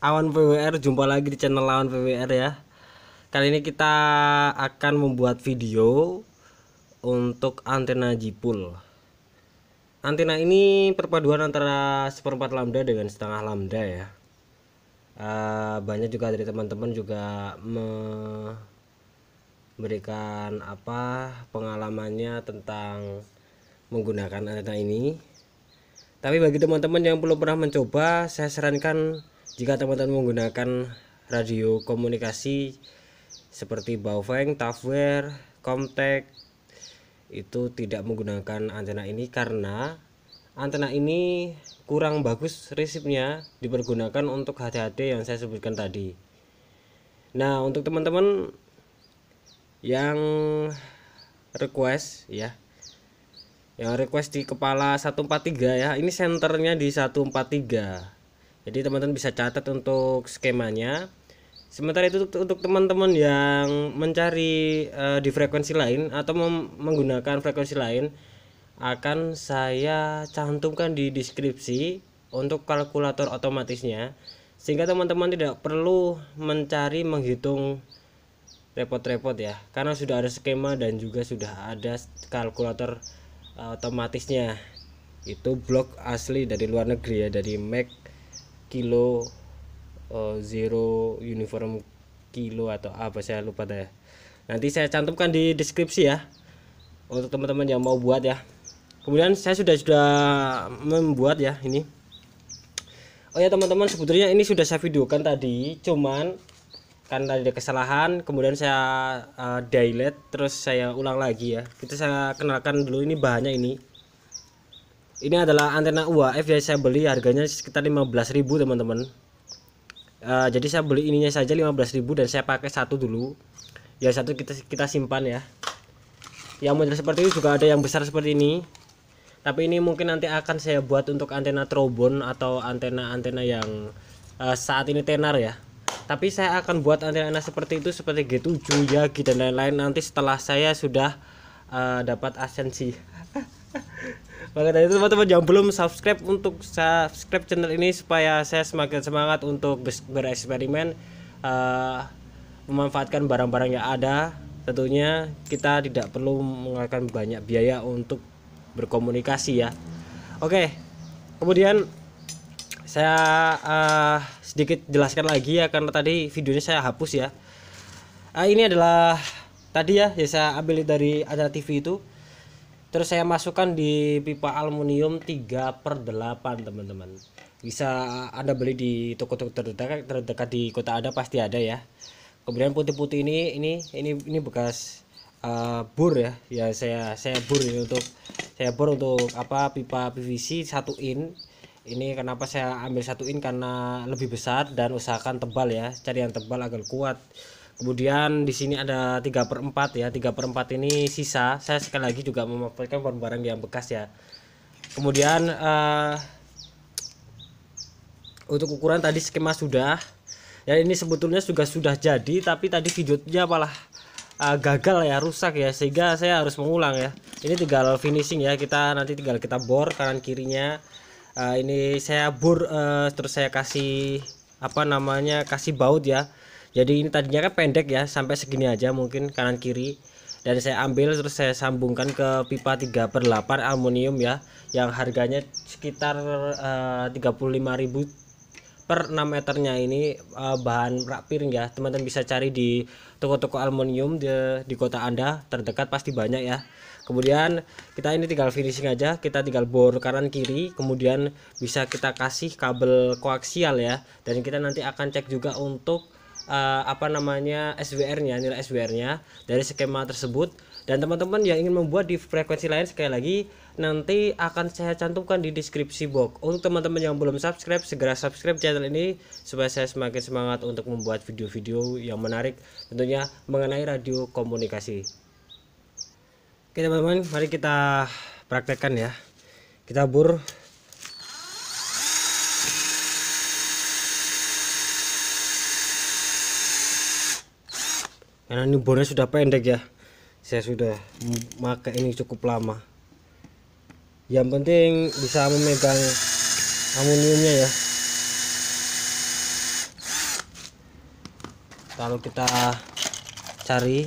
Awan PWR, jumpa lagi di channel Awan PWR ya. Kali ini kita akan membuat video untuk antena jipul. Antena ini perpaduan antara seperempat lambda dengan setengah lambda ya. Banyak juga dari teman-teman juga memberikan pengalamannya tentang menggunakan antena ini. Tapi bagi teman-teman yang belum pernah mencoba, saya sarankan jika teman-teman menggunakan radio komunikasi seperti Baofeng, Tafware, Comtek, itu tidak menggunakan antena ini karena antena ini kurang bagus resipnya dipergunakan untuk HT-HT yang saya sebutkan tadi. Nah, untuk teman-teman yang request ya, yang request di kepala 143 ya, ini senternya di 143. Jadi teman-teman bisa catat untuk skemanya. Sementara itu untuk teman-teman yang mencari di frekuensi lain atau menggunakan frekuensi lain, akan saya cantumkan di deskripsi untuk kalkulator otomatisnya, sehingga teman-teman tidak perlu mencari menghitung repot-repot ya, karena sudah ada skema dan juga sudah ada kalkulator otomatisnya. Itu blok asli dari luar negeri ya, dari Mac Kilo Zero Uniform Kilo atau apa, saya lupa deh. Nanti saya cantumkan di deskripsi ya untuk teman-teman yang mau buat ya. Kemudian saya sudah membuat ya ini. Oh ya teman-teman, sebetulnya ini sudah saya videokan tadi, cuman karena ada kesalahan kemudian saya delete, terus saya ulang lagi ya. Kita saya kenalkan dulu ini bahannya. Ini adalah antena UHF ya, saya beli harganya sekitar 15.000 teman-teman. Jadi saya beli ininya saja 15.000 dan saya pakai satu dulu. Yang satu kita simpan ya. Yang model seperti ini juga ada yang besar seperti ini. Tapi ini mungkin nanti akan saya buat untuk antena trombon atau antena-antena yang saat ini tenar ya. Tapi saya akan buat antena seperti itu, seperti G7, Yagi dan lain-lain nanti setelah saya sudah dapat asensi. Maka dari itu teman-teman yang belum subscribe, untuk subscribe channel ini supaya saya semakin semangat untuk bereksperimen, memanfaatkan barang-barang yang ada. Tentunya kita tidak perlu mengeluarkan banyak biaya untuk berkomunikasi ya. Oke, kemudian saya sedikit jelaskan lagi ya, karena tadi videonya saya hapus ya. Ini adalah tadi ya, saya ambil dari acara TV itu, terus saya masukkan di pipa aluminium 3/8 teman-teman. Bisa Anda beli di toko-toko terdekat di kota Anda, pasti ada ya. Kemudian putih-putih ini bekas bor ya. Ya saya bor ini untuk pipa PVC 1 in. Ini kenapa saya ambil 1 in, karena lebih besar dan usahakan tebal ya, cari yang tebal agar kuat. Kemudian di sini ada 3/4 ya. 3/4 ini sisa. Saya sekali lagi juga memanfaatkan barang-barang yang bekas ya. Kemudian untuk ukuran tadi skema sudah. Ya, ini sebetulnya sudah jadi, tapi tadi videonya malah gagal ya, rusak ya, sehingga saya harus mengulang ya. Ini tinggal finishing ya. Nanti tinggal kita bor kanan kirinya. Ini saya bor, terus saya kasih kasih baut ya. Jadi ini tadinya kan pendek ya, sampai segini aja mungkin kanan kiri, dan saya ambil terus saya sambungkan ke pipa 3/8 aluminium ya, yang harganya sekitar 35.000 per 6 meternya. Ini bahan rak piring ya, teman-teman bisa cari di toko-toko aluminium di kota Anda terdekat, pasti banyak ya. Kemudian kita ini tinggal finishing aja, kita tinggal bor kanan kiri, kemudian bisa kita kasih kabel koaksial ya, dan kita nanti akan cek juga untuk SWR-nya, nilai SWR-nya dari skema tersebut. Dan teman-teman yang ingin membuat di frekuensi lain, sekali lagi nanti akan saya cantumkan di deskripsi box. Untuk teman-teman yang belum subscribe, segera subscribe channel ini supaya saya semakin semangat untuk membuat video-video yang menarik, tentunya mengenai radio komunikasi. Oke teman-teman, mari kita praktekkan ya. Kita bor. Karena ini bornya sudah pendek ya, saya sudah memakai ini cukup lama. Yang penting bisa memegang aluminiumnya ya. Kalau kita cari,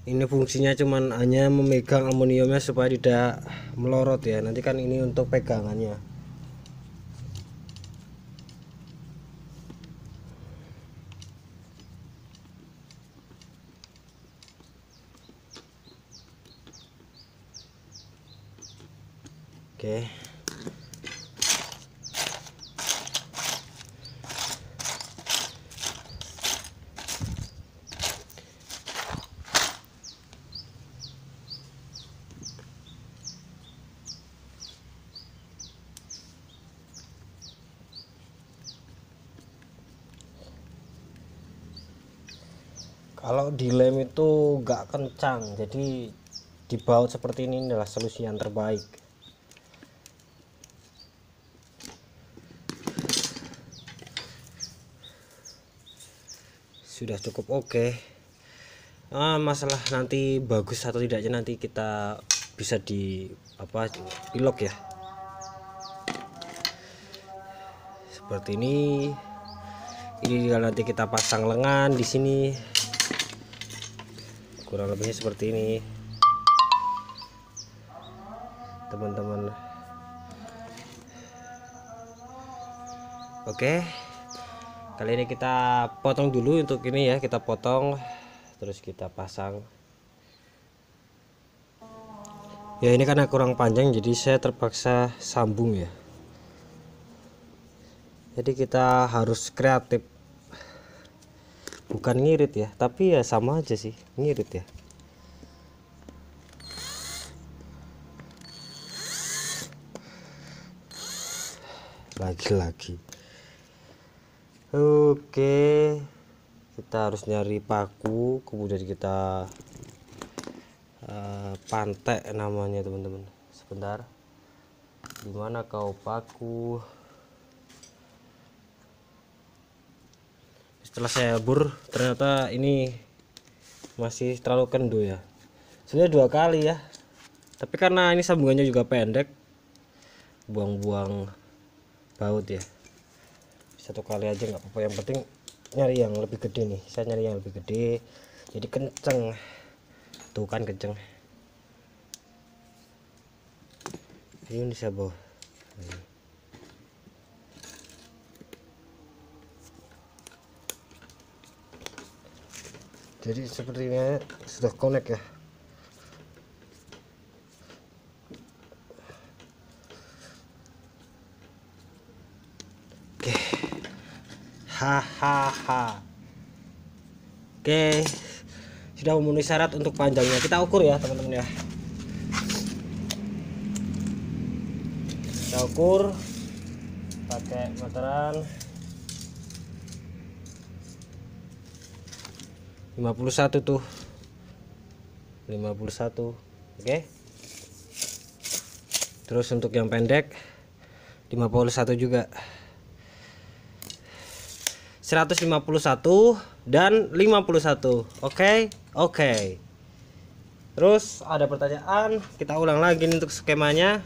ini fungsinya cuman hanya memegang aluminiumnya supaya tidak melorot ya. Nanti kan ini untuk pegangannya. Oke. Kalau dilem itu gak kencang, jadi dibaut seperti ini adalah solusi yang terbaik. Sudah cukup oke. Masalah nanti bagus atau tidaknya nanti kita bisa di pilok ya. Seperti ini. Ini nanti kita pasang lengan di sini. Kurang lebihnya seperti ini, teman-teman. Oke, kali ini kita potong dulu untuk ini ya, kita potong terus kita pasang ya. Ini karena kurang panjang jadi saya terpaksa sambung ya, jadi kita harus kreatif, bukan ngirit ya, tapi ya sama aja sih, ngirit ya. Lagi-lagi. Oke, kita harus nyari paku, kemudian kita pantek namanya teman-teman. Sebentar, dimana kau paku? Setelah saya bur, ternyata ini masih terlalu kendu ya. Sudah 2 kali ya, tapi karena ini sambungannya juga pendek, buang-buang baut ya. 1 kali aja nggak apa-apa, yang penting nyari yang lebih gede nih. Saya nyari yang lebih gede jadi kenceng, tuh kan kenceng. Ini bisa bawa. Jadi sepertinya sudah connect ya. Oke, hahaha. Oke, sudah memenuhi syarat untuk panjangnya. Kita ukur ya teman-teman ya. Kita ukur pakai meteran 51 tuh, 51. Oke, terus untuk yang pendek 51 juga, 151 dan 51. Oke. Terus ada pertanyaan, kita ulang lagi nih untuk skemanya.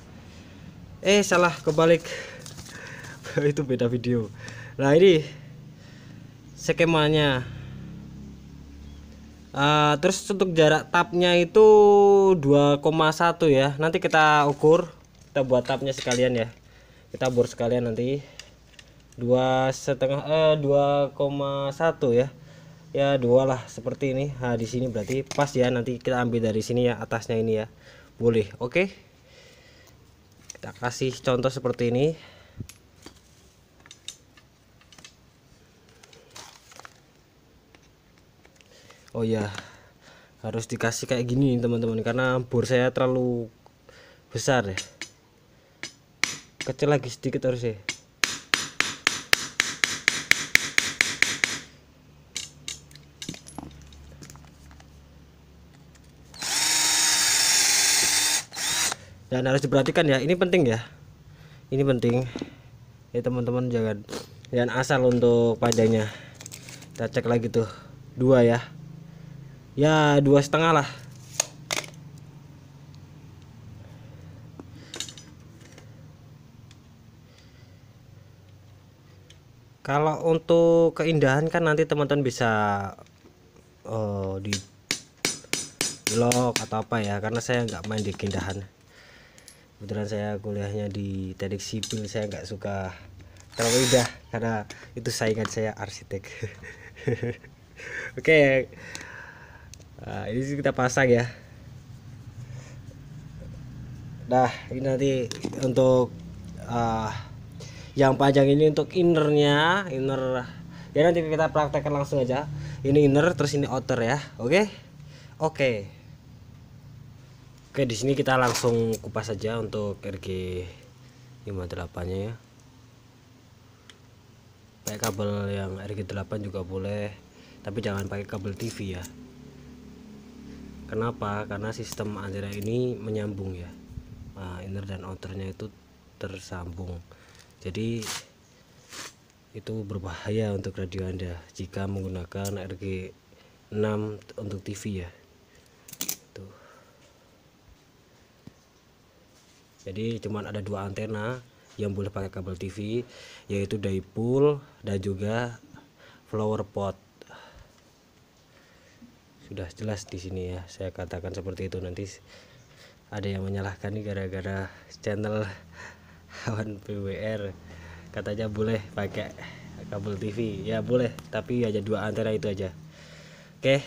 Salah, kebalik. Itu beda video. Nah, ini skemanya. Terus untuk jarak tapnya itu 2,1 ya. Nanti kita ukur, kita buat tapnya sekalian ya. Kita bor sekalian nanti 2,1 ya. Ya 2 lah seperti ini. Nah, di sini berarti pas ya. Nanti kita ambil dari sini ya, atasnya ini ya. Boleh. Oke. Kita kasih contoh seperti ini. Oh ya, harus dikasih kayak gini teman-teman, karena bor saya terlalu besar ya. Kecil lagi sedikit harusnya. Dan harus diperhatikan ya, ini penting ya. Ini penting. Ya teman-teman, jangan asal untuk panjangnya. Kita cek lagi tuh, 2 ya. Ya 2,5 lah. Kalau untuk keindahan kan nanti teman-teman bisa di vlog atau apa ya, karena saya nggak main di keindahan. Kebetulan saya kuliahnya di teknik sipil, saya nggak suka terlalu indah karena itu saingan saya arsitek. Oke, nah, ini kita pasang ya. Nah, ini nanti untuk uh, yang panjang ini untuk innernya, inner ya, nanti kita praktekkan langsung aja. Ini inner, terus ini outer ya. Oke. Oke. Oke, di sini kita langsung kupas saja untuk RG58 nya ya. Pakai kabel yang RG8 juga boleh, tapi jangan pakai kabel TV ya. Kenapa? Karena sistem antena ini menyambung ya. Nah, inner dan outernya itu tersambung. Jadi itu berbahaya untuk radio Anda jika menggunakan RG6 untuk TV ya. Tuh. Jadi cuman ada dua antena yang boleh pakai kabel TV, yaitu dipole dan juga flower pot. Sudah jelas di sini ya, saya katakan seperti itu. Nanti ada yang menyalahkan nih gara-gara channel Awan PWR katanya boleh pakai kabel TV. Ya boleh, tapi aja dua antena itu aja. Oke.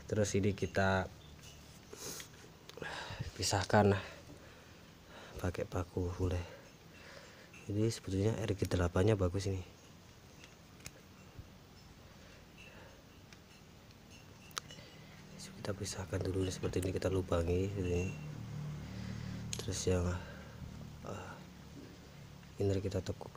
Terus ini kita pisahkan pakai paku boleh. Ini sebetulnya RG8 nya bagus ini. Kita pisahkan dulu seperti ini, kita lubangi ini. Terus yang inner kita tekuk.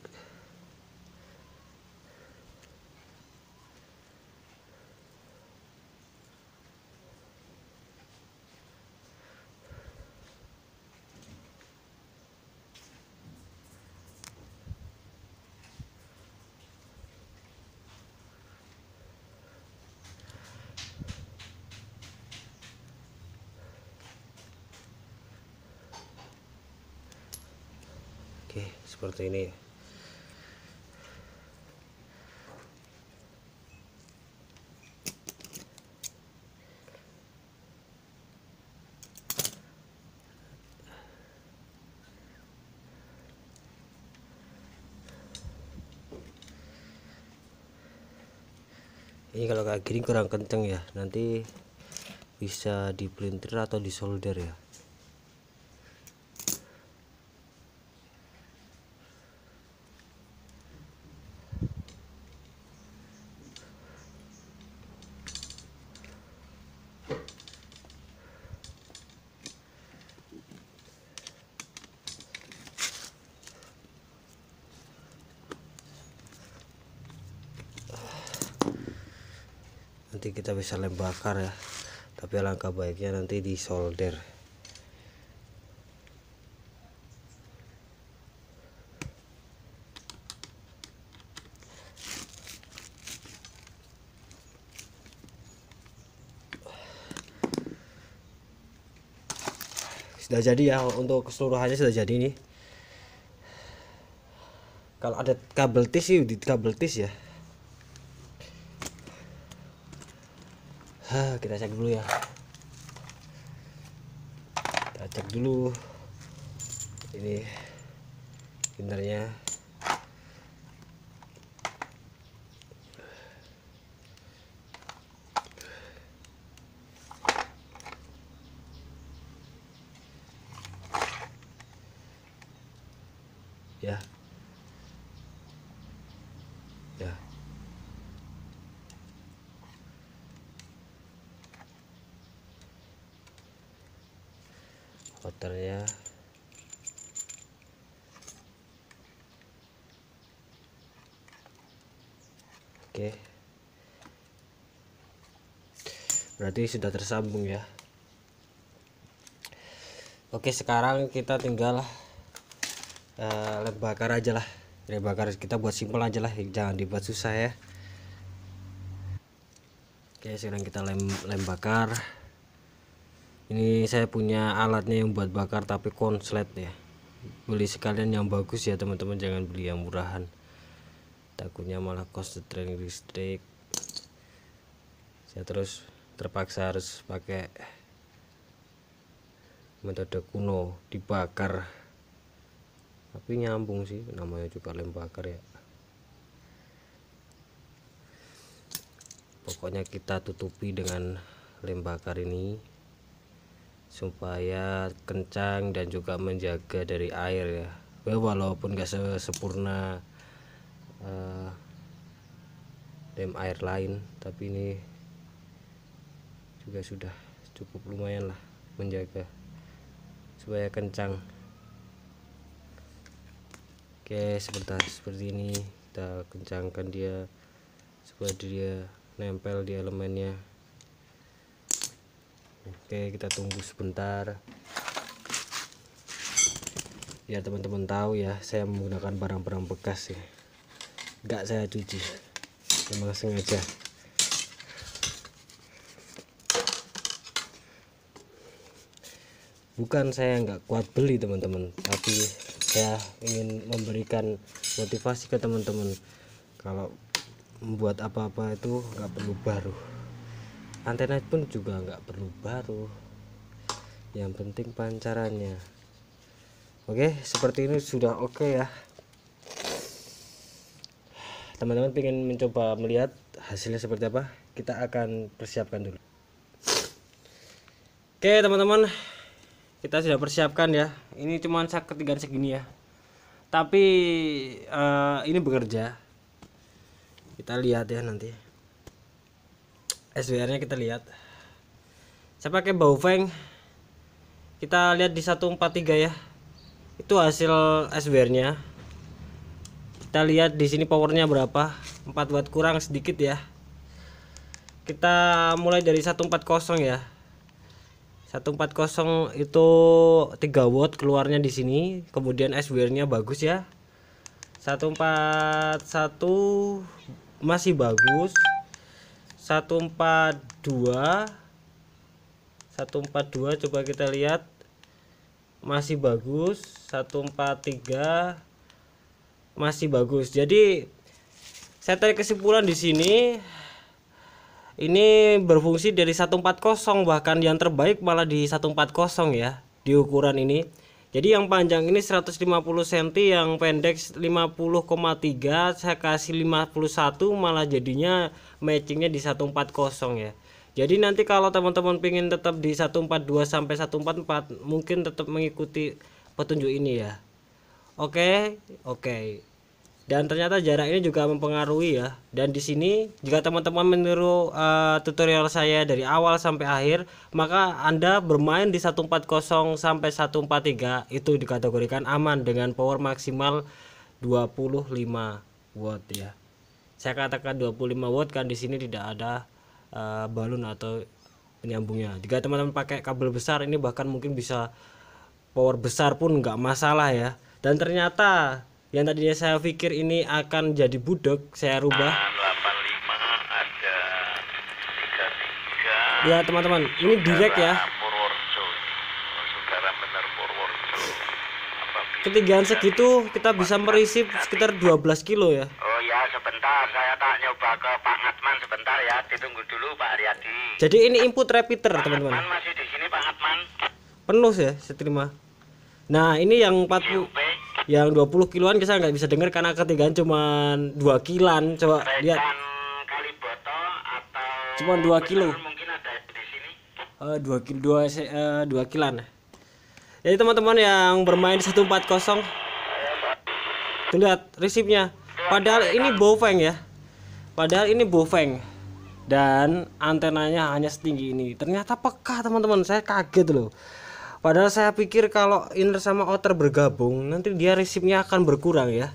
Oke, seperti ini. Ini kalau kayak gini kurang kenceng ya, nanti bisa dipelintir atau disolder ya. Nanti kita bisa lem bakar ya, tapi alangkah baiknya nanti disolder. Sudah jadi ya, untuk keseluruhannya sudah jadi nih. Kalau ada kabel tis sih di kabel tis ya. Kita cek dulu ya. Kita cek dulu ini innernya. Ya. Ya. Outernya. Oke. Berarti sudah tersambung ya. Oke, sekarang kita tinggal lem bakar aja lah. Lem bakar kita buat simpel aja lah, jangan dibuat susah ya. Oke, sekarang kita lem bakar. Ini saya punya alatnya yang buat bakar tapi konslet ya. beli sekalian yang bagus ya teman-teman, jangan beli yang murahan, takutnya malah konsleting listrik. Saya terus terpaksa harus pakai metode kuno, dibakar, tapi nyambung sih, namanya juga lem bakar ya. Pokoknya kita tutupi dengan lem bakar ini supaya kencang dan juga menjaga dari air ya. Walaupun gak sempurna lem air lain, tapi ini juga sudah cukup lumayan lah menjaga supaya kencang. Oke, seperti ini kita kencangkan dia supaya dia nempel di elemennya. Oke, kita tunggu sebentar. Ya teman-teman tahu ya, saya menggunakan barang-barang bekas ya, nggak saya cuci, memang sengaja. Bukan saya nggak kuat beli teman-teman, tapi saya ingin memberikan motivasi ke teman-teman kalau membuat apa-apa itu nggak perlu baru. Antena pun juga nggak perlu baru, yang penting pancarannya. Oke, seperti ini sudah oke ya. Teman-teman pengen mencoba melihat hasilnya seperti apa, kita akan persiapkan dulu. Oke teman-teman, kita sudah persiapkan ya. Ini cuma ketinggian segini ya, tapi ini bekerja. Kita lihat ya nanti SWR nya, kita lihat. Saya pakai Baofeng, kita lihat di 143 ya, itu hasil SWR nya. Kita lihat di sini powernya berapa, 4 watt kurang sedikit ya. Kita mulai dari 140 ya. 140 itu 3 watt keluarnya di sini, kemudian SWR nya bagus ya. 141 masih bagus. 142 coba kita lihat, masih bagus. 143 masih bagus. Jadi saya tarik kesimpulan di sini, ini berfungsi dari 140, bahkan yang terbaik malah di 140 ya, di ukuran ini. Jadi yang panjang ini 150 cm, yang pendek 50,3, saya kasih 51, malah jadinya matchingnya di 140 ya. Jadi nanti kalau teman-teman pengen tetap di 142 sampai 144, mungkin tetap mengikuti petunjuk ini ya. Oke. Dan ternyata jarak ini juga mempengaruhi ya. Dan di sini jika teman-teman meniru tutorial saya dari awal sampai akhir, maka Anda bermain di 140 sampai 143 itu dikategorikan aman dengan power maksimal 25 watt ya. Saya katakan 25 watt kan di sini tidak ada balon atau penyambungnya. Jika teman-teman pakai kabel besar, ini bahkan mungkin bisa power besar pun nggak masalah ya. Dan ternyata yang tadinya saya pikir ini akan jadi budek, saya rubah. 85 ada 33. Ya teman-teman, ini direct ya. Purworejo. Saudara benar Purworejo. Ketinggian segitu kita bisa merisip sekitar 12 kilo ya. Oh ya, sebentar saya tak nyoba ke Pak Ngatman sebentar ya, ditunggu dulu Pak Haryadi. Jadi ini input repeater teman-teman. Ngatman masih di sini Pak Ngatman. Penuh ya, saya terima. Nah ini yang 40, yang 20 kiloan kita nggak bisa dengar karena ketinggian cuma 2 kilan. Coba lihat, Kaliboto atau cuma 2 kilo. mungkin ada di sini. 2 kilan. Jadi teman-teman yang bermain 140, tuh lihat resipnya. Padahal ini Baofeng ya. Padahal ini Baofeng. Dan antenanya hanya setinggi ini. Ternyata peka teman-teman, saya kaget loh. Padahal saya pikir kalau inner sama outer bergabung nanti dia resipnya akan berkurang ya.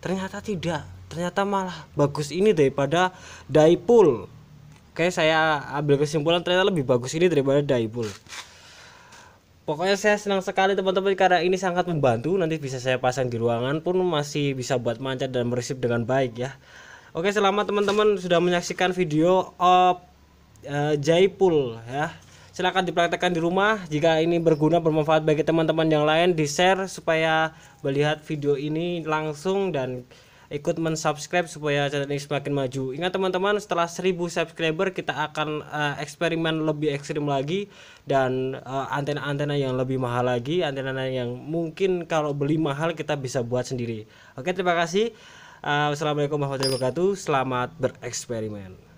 Ternyata tidak. Ternyata malah bagus ini daripada dipole. Oke, saya ambil kesimpulan ternyata lebih bagus ini daripada dipole. Pokoknya saya senang sekali teman-teman karena ini sangat membantu. Nanti bisa saya pasang di ruangan pun masih bisa buat mancat dan meresip dengan baik ya. Oke, selamat teman-teman sudah menyaksikan video dipole ya. Silahkan dipraktekkan di rumah. Jika ini berguna bermanfaat bagi teman-teman yang lain, di-share supaya melihat video ini langsung dan ikut mensubscribe supaya channel ini semakin maju. Ingat teman-teman, setelah 1000 subscriber kita akan eksperimen lebih ekstrim lagi dan antena-antena yang lebih mahal lagi, antena yang mungkin kalau beli mahal kita bisa buat sendiri. Oke, terima kasih. Wassalamualaikum warahmatullahi wabarakatuh. Selamat bereksperimen.